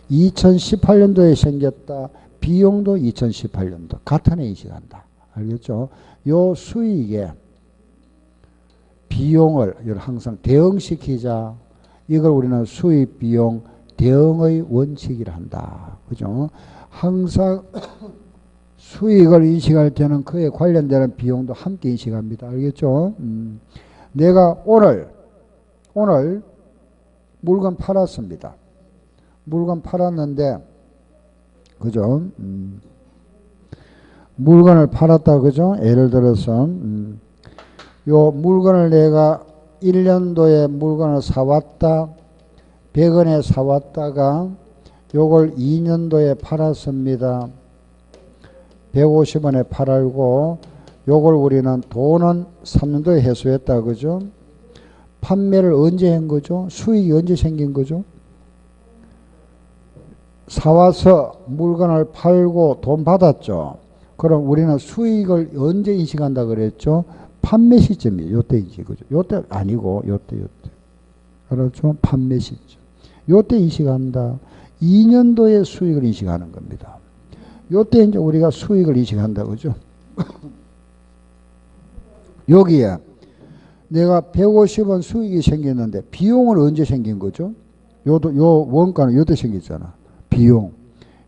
2018년도에 생겼다. 비용도 2018년도. 같은 해 인식한다. 알겠죠? 요 수익에 비용을 항상 대응시키자. 이걸 우리는 수익 비용 대응의 원칙이라 한다. 그죠? 항상 수익을 인식할 때는 그에 관련되는 비용도 함께 인식합니다. 알겠죠? 내가 오늘 물건 팔았습니다. 물건 팔았는데, 그죠? 물건을 팔았다. 그죠? 예를 들어서, 요 물건을 내가 1년도에 물건을 사왔다. 100원에 사왔다가 요걸 2년도에 팔았습니다. 150원에 팔고 요걸 우리는 돈은 3년도에 회수했다. 그죠? 판매를 언제 한 거죠? 수익이 언제 생긴 거죠? 사와서 물건을 팔고 돈 받았죠. 그럼 우리는 수익을 언제 인식한다 그랬죠? 판매 시점이에요. 요때 인식이죠. 요때 아니고 요때. 알았죠? 판매 시점. 요때 인식한다. 2년도에 수익을 인식하는 겁니다. 요때 이제 우리가 수익을 인식한다. 그죠? 여기에 내가 150원 수익이 생겼는데 비용은 언제 생긴 거죠? 요 원가는 요때 생겼잖아. 비용.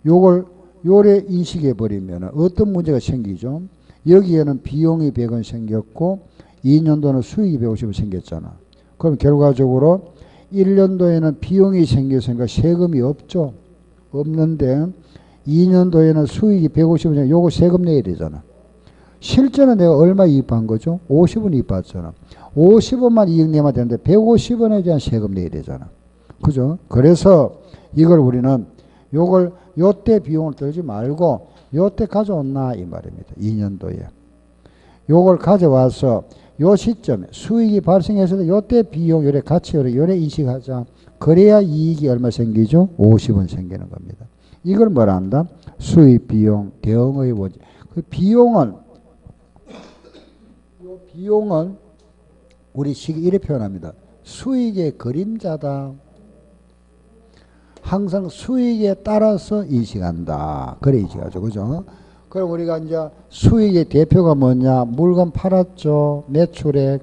요걸 요래 인식해 버리면 어떤 문제가 생기죠? 여기에는 비용이 100원 생겼고 2년도는 수익이 150원 생겼잖아. 그럼 결과적으로 1년도에는 비용이 생겼으니까 세금이 없죠. 없는데 2년도에는 수익이 150원, 요거 세금 내야 되잖아. 실제는 내가 얼마 이익 본 거죠? 50원 이익 봤잖아. 50원만 이익 내면 되는데 150원에 대한 세금 내야 되잖아. 그죠? 그래서 이걸 우리는 요걸 요때 비용을 들지 말고 요때 가져왔나 이 말입니다. 2년도에. 요걸 가져와서 요 시점에 수익이 발생했을 때 요때 비용 요래 같이 요래 인식하자. 그래야 이익이 얼마 생기죠? 50원 생기는 겁니다. 이걸 뭐라 한다? 수입, 비용, 대응의 원칙. 그 비용은 우리 식 이렇게 표현합니다. 수익의 그림자다. 항상 수익에 따라서 인식한다. 그래 인식하죠. 그죠? 그럼 우리가 이제 수익의 대표가 뭐냐? 물건 팔았죠. 매출액.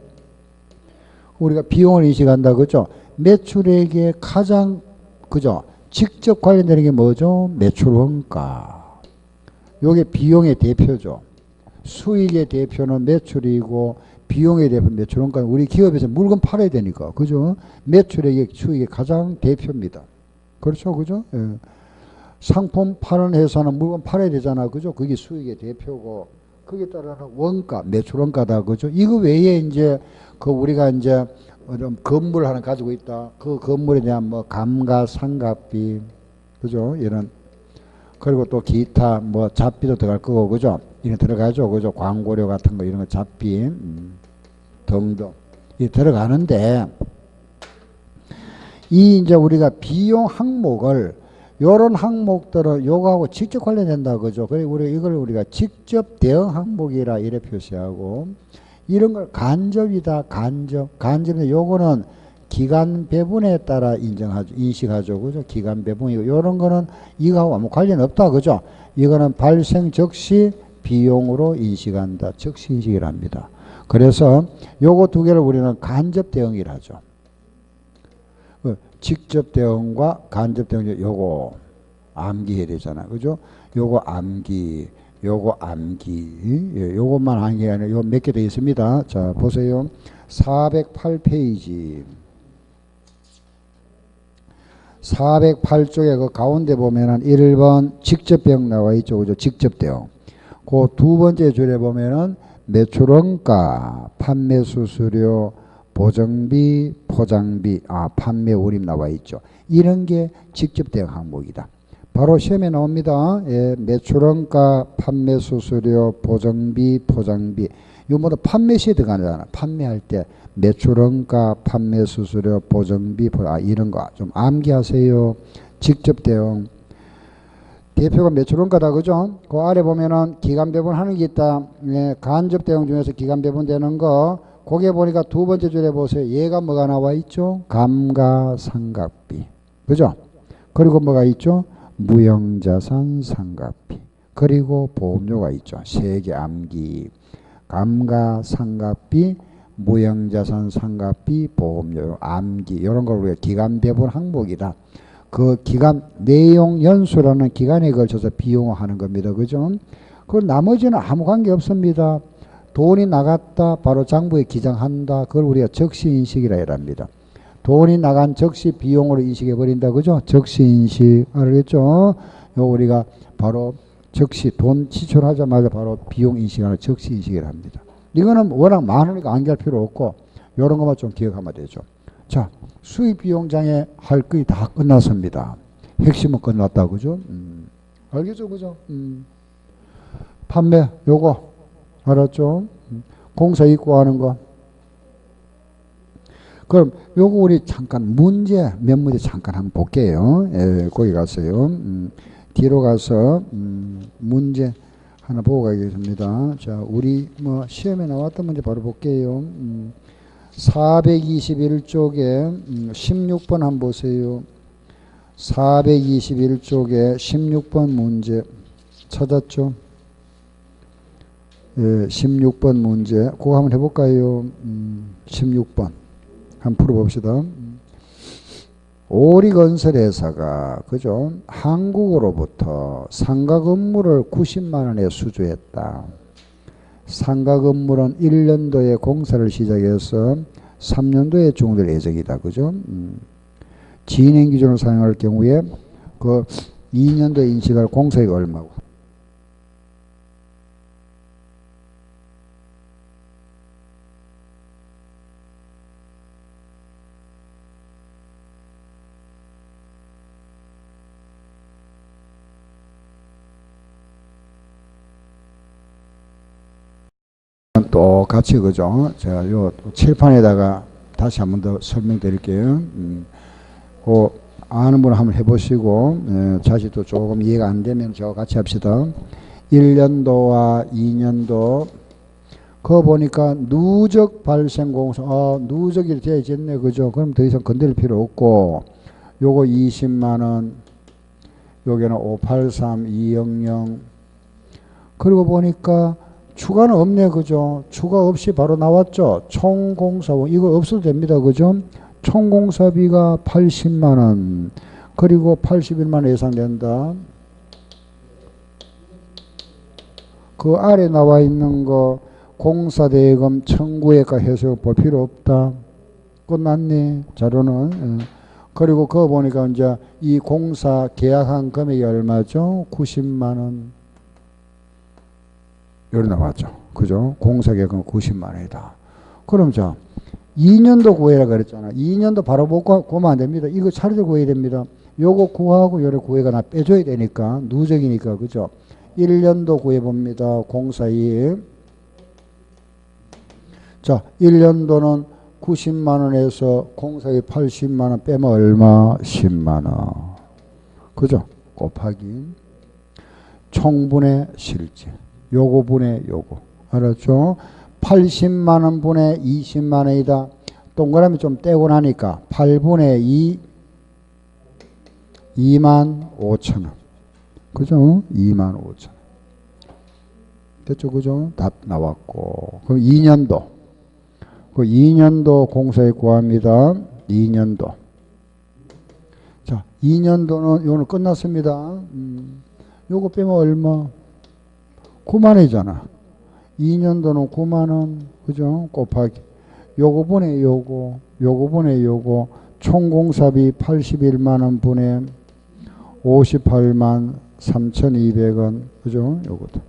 우리가 비용을 인식한다. 그죠? 매출액의 가장, 그죠? 직접 관련되는 게 뭐죠? 매출 원가. 요게 비용의 대표죠. 수익의 대표는 매출이고 비용의 대표 매출 원가. 우리 기업에서 물건 팔아야 되니까. 그죠? 매출액이 수익의 가장 대표입니다. 그렇죠. 그죠? 예. 상품 파는 회사는 물건 팔아야 되잖아. 그죠? 그게 수익의 대표고, 거기에 따라서 원가, 매출 원가다. 그죠? 이거 외에 이제, 그 우리가 이제, 건물 하나 가지고 있다. 그 건물에 대한 뭐 감가상각비, 그죠? 이런. 그리고 또 기타 뭐 잡비도 들어갈 거고, 그죠? 이런 들어가죠. 그죠? 광고료 같은 거, 이런 거 잡비, 등등. 이 들어가는데, 이 이제 우리가 비용 항목을 요런 항목들은 요거하고 직접 관련된다 그죠? 그래 이걸 우리가 직접 대응 항목이라 이래 표시하고, 이런 걸 간접이다. 간접인데 요거는 기간 배분에 따라 인식하죠. 그죠? 기간 배분이고, 요런 거는 이거하고 아무 관련 없다. 그죠? 이거는 발생 즉시 비용으로 인식한다. 즉시 인식을 합니다. 그래서 요거 두 개를 우리는 간접 대응이라 하죠. 직접 대응과 간접 대응, 요거 암기해야 되잖아. 그죠? 요거 암기, 요거 암기, 요것만 한 게 아니라 요 몇 개 더 있습니다. 자, 보세요. 408페이지. 408쪽에 그 가운데 보면은 1번 직접 대응 나와 있죠. 그죠? 직접 대응. 그 두 번째 줄에 보면은 매출원가, 판매 수수료, 보정비, 포장비, 판매 우림 나와 있죠. 이런 게 직접 대응 항목이다. 바로 시험에 나옵니다. 예, 매출원가, 판매 수수료, 보정비, 포장비. 이거 모두 판매 시에 들어가잖아. 판매할 때 매출원가, 판매 수수료, 보정비, 이런 거 좀 암기하세요. 직접 대응. 대표가 매출원가다. 그죠? 그 아래 보면은 기간 배분하는 게 있다. 예, 간접 대응 중에서 기간 배분되는 거. 거기에 보니까 두 번째 줄에 보세요. 얘가 뭐가 나와 있죠? 감가상각비. 그죠? 그리고 뭐가 있죠? 무형자산 상각비. 그리고 보험료가 있죠. 세 개 암기. 감가상각비, 무형자산 상각비, 보험료, 암기. 이런 걸 우리가 기간 배분 항목이다. 그 기간, 내용 연수라는 기간에 걸쳐서 비용화하는 겁니다. 그죠? 그 나머지는 아무 관계 없습니다. 돈이 나갔다 바로 장부에 기장한다. 그걸 우리가 적시인식이라 합니다. 돈이 나간 적시 비용으로 인식해 버린다. 그죠? 적시인식 알겠죠? 요 우리가 바로 적시 돈 지출하자마자 바로 비용 인식하는 적시인식이라 합니다. 이거는 워낙 많으니까 암기할 필요 없고 요런 것만 좀 기억하면 되죠. 자, 수입비용장에 할 거의 다 끝났습니다. 핵심은 끝났다. 그죠? 알겠죠? 그죠? 판매 요거 알았죠? 공사 입고하는 거. 그럼 요거 우리 잠깐 몇 문제 잠깐 한번 볼게요. 예, 거기 가서요. 뒤로 가서 문제 하나 보고 가겠습니다. 자, 우리 뭐 시험에 나왔던 문제 바로 볼게요. 421쪽에 16번 한번 보세요. 421쪽에 16번 문제 찾았죠? 예, 16번 문제. 그거 한번 해볼까요? 16번. 한번 풀어봅시다. 오리건설회사가, 그죠? 한국으로부터 상가 건물을 90만 원에 수주했다. 상가 건물은 1년도에 공사를 시작해서 3년도에 종료될 예정이다. 그죠? 진행 기준을 사용할 경우에 그 2년도에 인식할 공사액이 얼마고? 똑같이, 그죠? 제가 요 칠판에다가 다시 한번 더 설명드릴게요. 그 아는 분 한번 해보시고, 자식도 조금 이해가 안 되면 저와 같이 합시다. 1년도와 2년도, 그거 보니까 누적 발생 공사, 누적이 되어졌네, 그죠? 그럼 더 이상 건드릴 필요 없고, 요거 20만원, 여기는 583, 200, 그리고 보니까 추가는 없네, 그죠? 추가 없이 바로 나왔죠? 총공사원, 이거 없어도 됩니다, 그죠? 총공사비가 80만원, 그리고 81만원 예상된다. 그 아래 나와 있는 거, 공사대금 청구액과 해석 볼 필요 없다. 끝났네, 자료는. 그리고 그거 보니까 이제 이 공사 계약한 금액이 얼마죠? 90만원. 여기 나왔죠. 그죠? 공사 계약은 90만원이다. 그럼 자, 2년도 구해라 그랬잖아. 2년도 바로 못 구하면 안 됩니다. 이거 차례로 구해야 됩니다. 요거 구하고 요래 구해가 나 빼줘야 되니까, 누적이니까, 그죠? 1년도 구해봅니다. 공사이익. 자, 1년도는 90만원에서 공사이익 80만원 빼면 얼마? 10만원. 그죠? 곱하기 총분의 실제. 요거 분의 요거. 알았죠? 80만원 분의 20만원이다. 동그라미 좀 떼고 나니까 8분의 2, 25,000원. 그죠? 25,000원. 됐죠? 그죠? 답 나왔고. 그럼 2년도. 그 2년도 공사에 구합니다. 2년도. 자, 2년도는 요거는 끝났습니다. 요거 빼면 얼마? 9만원이잖아. 2년도는 9만원. 그죠? 곱하기. 요거 분의 요거. 요거 분의 요거. 총공사비 81만원 분의 58만 3,200원. 그죠? 요것도.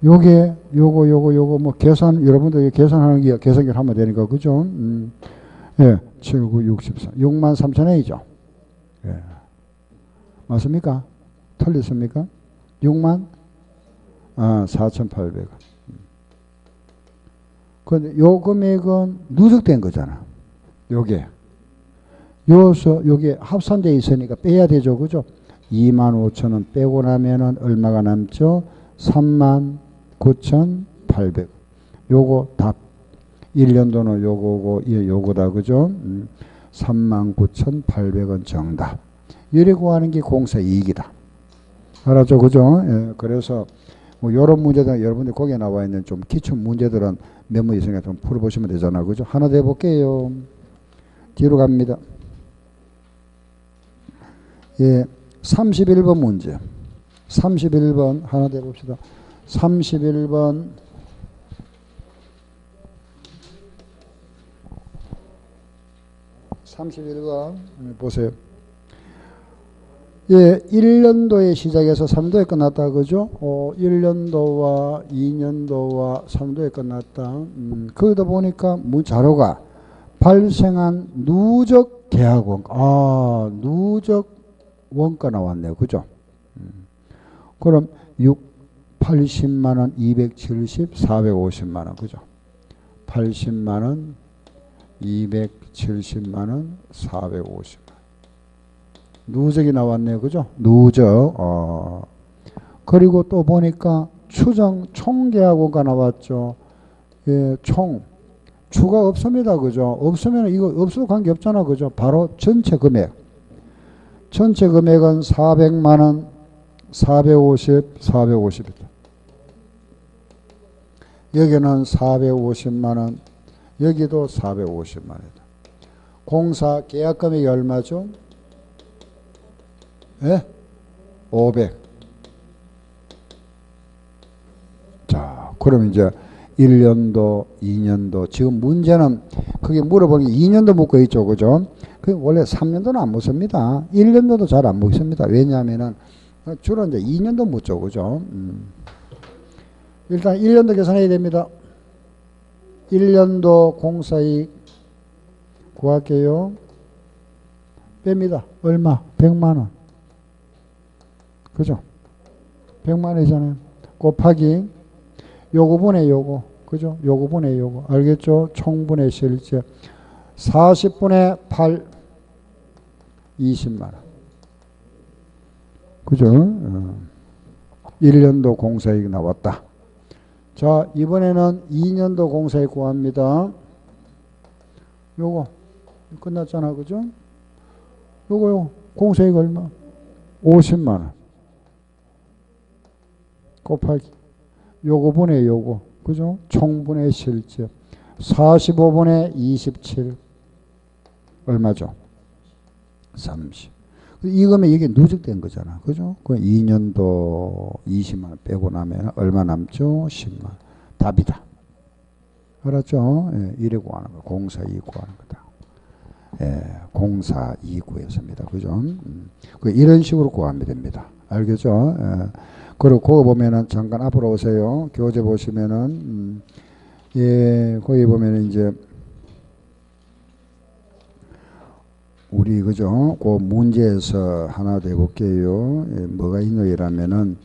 요게, 요거, 뭐, 계산, 여러분들 계산하는 게, 계산기를 하면 되니까, 그죠? 예, 7, 9, 64. 6만 3천원이죠. 예. 맞습니까? 틀렸습니까? 6만? 4,800원. 근데 요 금액은 누적된 거잖아. 요게. 요게 합산되어 있으니까 빼야 되죠. 그죠? 25,000원 빼고 나면은 얼마가 남죠? 39,800원. 요거 답. 1년도는 요거고, 요거다. 그죠? 39,800원 정답. 이래 구하는 게 공사 이익이다. 알았죠? 그죠? 예, 그래서 뭐 요런 문제들, 여러분들 거기에 나와 있는 좀 기출 문제들은 몇 문 있으니까 좀 풀어보시면 되잖아. 그죠? 하나 더 해볼게요. 뒤로 갑니다. 예, 31번 문제. 31번 하나 더 해봅시다. 31번. 보세요. 예, 1년도에 시작해서 3도에 끝났다. 그죠? 1년도와 2년도와 3도에 끝났다. 거기다 보니까 자료가 발생한 누적 계약 원가. 누적 원가 나왔네요. 그죠? 그럼 80만원, 270, 450만원. 그죠? 80만원, 270만원, 450만원. 누적이 나왔네요. 그죠? 누적. 그리고 또 보니까 총계약 원가 나왔죠. 예, 추가 없습니다. 그죠? 없으면 이거 없어도 관계없잖아. 그죠? 바로 전체 금액. 전체 금액은 400만원, 450, 450이다. 여기는 450만원, 여기도 450만원이다. 공사 계약 금액이 얼마죠? 예? 500. 자, 그럼 이제 1년도, 2년도. 지금 문제는 그게 물어보는 게 2년도 묻고 있죠. 그죠? 그 원래 3년도는 안 묻습니다. 1년도도 잘 안 묻습니다. 왜냐하면은 주로 이제 2년도 묻죠. 그죠? 일단 1년도 계산해야 됩니다. 1년도 공사이익 구할게요. 뺍니다. 얼마? 100만원. 그죠? 100만원이잖아요. 곱하기 요거 분의 요거. 그죠? 요거 분의 요거. 알겠죠? 총분의 실제. 40분의 8. 20만 원. 그죠? 1년도 공사이익 나왔다. 자, 이번에는 2년도 공사이익 구합니다. 요거 끝났잖아. 그죠? 요거 공사이익 얼마? 50만 원. 곱하기 요거 분의 요거. 그죠? 총분의 실제 45분의 27 얼마죠? 30. 이거면 이게 누적된 거잖아. 그죠? 그 2년도 20만 원 빼고 나면 얼마 남죠? 10만 원. 답이다. 알았죠? 예, 이래 구하는 거. 공사 2 구하는 거다. 예, 공사 2 구했습니다. 그죠? 이런 식으로 구하면 됩니다. 알겠죠? 예. 그리고 그거 보면은 잠깐 앞으로 오세요. 교재 보시면은 예, 거기 보면은 이제 우리 그죠? 그 문제에서 하나 더 해볼게요. 예, 뭐가 있노이라면은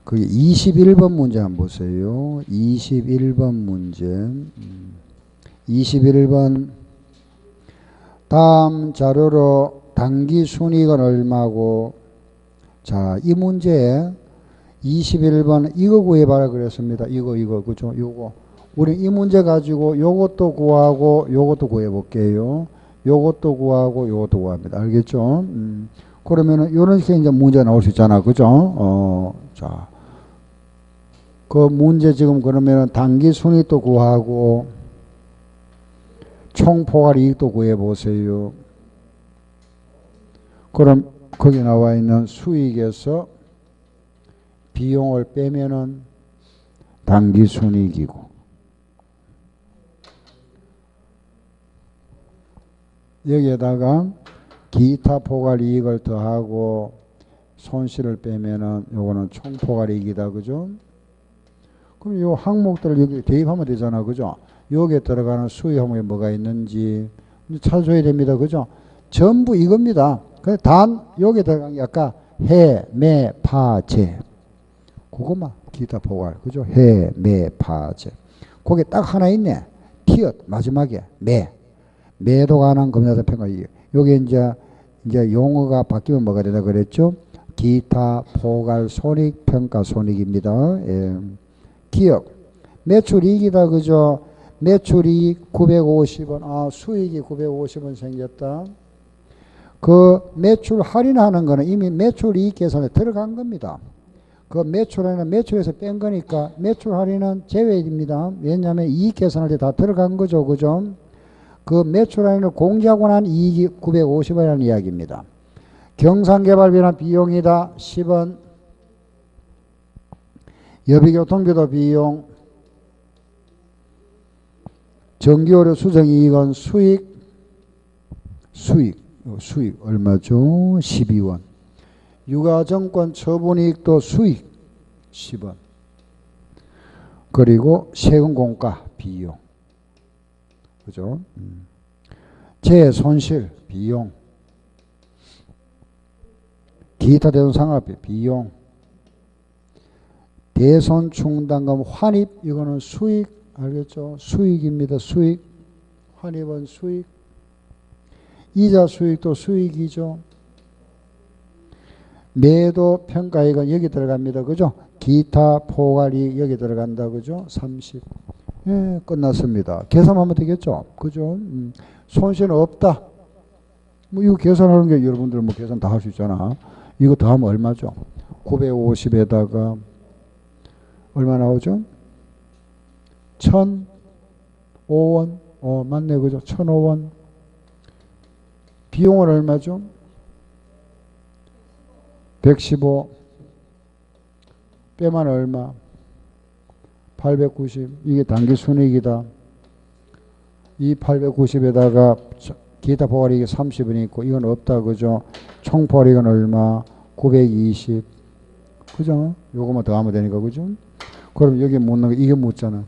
그 21번 문제 한번 보세요. 21번 문제. 21번 다음 자료로 당기 순이익은 얼마고? 자, 이 문제에 21번 이거 구해봐라 그랬습니다. 이거 그죠? 요거 우리 이 문제 가지고 요것도 구하고 요것도 구해볼게요. 요것도 구하고 요것도 구합니다. 알겠죠? 그러면은 요런 식의 이제 문제 나올 수 있잖아. 그죠? 자, 그 문제 지금 그러면은 단기 순이익도 구하고 총포괄 이익도 구해보세요. 그럼 거기 나와 있는 수익에서 비용을 빼면은 단기 순이익이고, 여기에다가 기타 포괄 이익을 더하고 손실을 빼면은 요거는 총포괄 이익이다. 그죠? 그럼 요 항목들을 여기 대입하면 되잖아. 그죠? 여기에 들어가는 수익 항목에 뭐가 있는지 찾아줘야 됩니다. 그죠? 전부 이겁니다. 단 여기에 들어간 게 아까 해, 매, 파, 재. 그것만 기타 포괄. 그죠? 해, 매, 파, 재. 거기 딱 하나 있네. 티읕 마지막에 매. 매도 관한 검사사 평가. 여기 이제 용어가 바뀌면 뭐가 되나 그랬죠? 기타 포괄 손익 평가 손익입니다. 예. 기억. 매출이익이다. 그죠? 매출이익 950원. 아, 수익이 950원 생겼다. 그 매출 할인하는 거는 이미 매출이익 계산에 들어간 겁니다. 그 매출 할인은 매출에서 뺀 거니까 매출 할인은 제외입니다. 왜냐하면 이익 계산할 때 다 들어간 거죠. 그죠? 그 매출 할인을 공제하고 난 이익이 950원이라는 이야기입니다. 경상개발비는 비용이다. 10원. 여비교통비도 비용. 전기오류 수정이익은 수익 얼마죠? 12원. 유가증권 처분이익도 수익 10원. 그리고 세금공과 비용. 그죠? 재손실 비용. 기타 대손상업비 비용. 대손충당금 환입 이거는 수익. 알겠죠? 수익입니다. 수익. 환입은 수익. 이자 수익도 수익이죠. 매도 평가이익은 여기 들어갑니다. 그죠? 기타 포괄이 여기 들어간다. 그죠? 30. 예, 끝났습니다. 계산하면 되겠죠? 그죠? 손실은 없다. 뭐 이거 계산하는 게 여러분들 뭐 계산 다 할 수 있잖아. 이거 더하면 얼마죠? 950에다가 얼마 나오죠? 1005원. 맞네. 그죠? 1005원. 비용은 얼마죠? 115. 빼면 얼마? 890. 이게 단기 순이익이다. 이 890에다가 기타 포괄이익이 30원 있고 이건 없다. 그죠? 총포괄이익은 얼마? 920. 그죠? 요거만 더하면 되니까. 그죠? 그럼 여기 묻는 거 이게 묻잖아.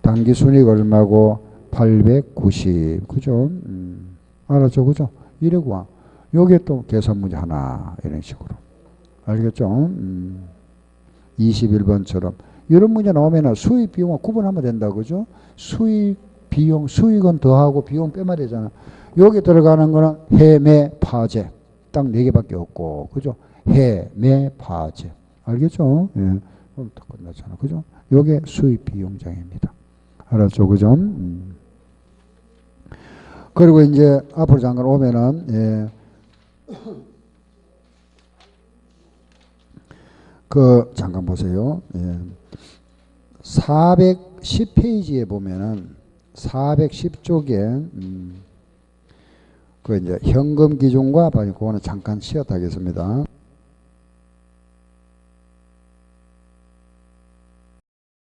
단기 순이익 얼마고? 890. 그죠? 알았죠? 그죠? 이래고 여기에 또 계산 문제 하나 이런 식으로. 알겠죠? 21번처럼 이런 문제 나오면 수익 비용과 구분하면 된다. 그죠? 수익 비용, 수익은 더하고 비용 빼면 되잖아. 여기 들어가는 거는 해, 매, 파재. 딱 4개밖에 없고, 그죠? 해, 매, 파재. 알겠죠? 예. 그럼 다 끝났잖아. 그죠? 요게 수입 비용장입니다. 알았죠? 그죠? 그리고 이제 앞으로 잠깐 오면은, 예. 잠깐 보세요. 예. 410페이지에 보면은 410쪽에 이제 현금 기준과 그거는 잠깐 쉬었다 하겠습니다.